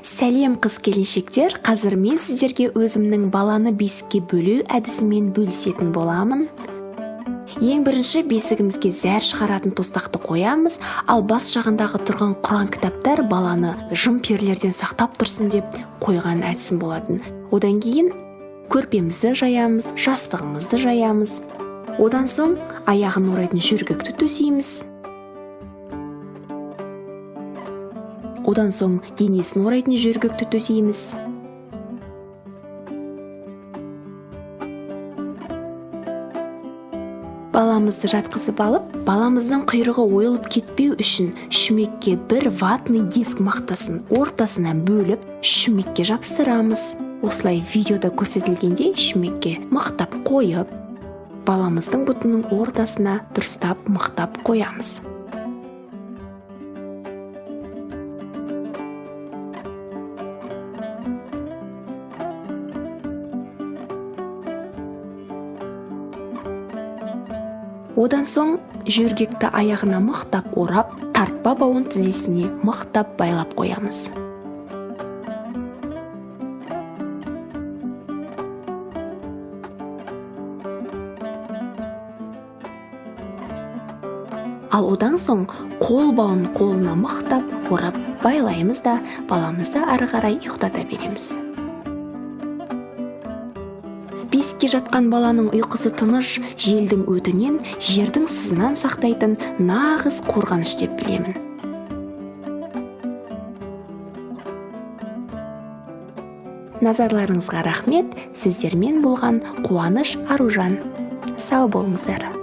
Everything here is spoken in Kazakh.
Сәлем қыз-келіншектер, қазір мен сіздерге өзімнің баланы бесікке бөлу әдісімен бөлісетін боламын. Ең бірінші бесігімізге зәр шығаратын тостақты қоямыз, ал бас жағындағы тұрған Құран кітаптар баланы жын-перілерден сақтап тұрсын деп қойған әдісім болатын. Одан кейін көрпемізді жаямыз, жастығымызды жаямыз. Одан соң аяғын орайтын жөргекті төсейміз. Одан соң денесін орайтын жөргекті төсейміз. Баламызды жатқызып алып, баламыздың құйрығы ойылып кетпеу үшін шүмекке бір ватный диск мақтасын ортасынан бөліп, шүмекке жапсырамыз. Осылай видеода көрсетілгендей шүмекке мақтап қойып, баламыздың бұтының ортасына дұрыстап мақтап қоямыз. Одан соң жөргекті аяғына мықтап орап, тартпа бауын тізесіне мықтап байлап қоямыз. Ал одан соң қол бауын қолына мықтап орап байлаймыз да баламызды ары қарай ұйықтата береміз. Бесікке жатқан баланың ұйқысы тыныш, желдің өтінен, жердің сызынан сақтайтын нағыз қорғаныш деп білемін. Назарларыңызға рахмет, сіздермен болған Қуаныш Аружан. Сау болыңыздар.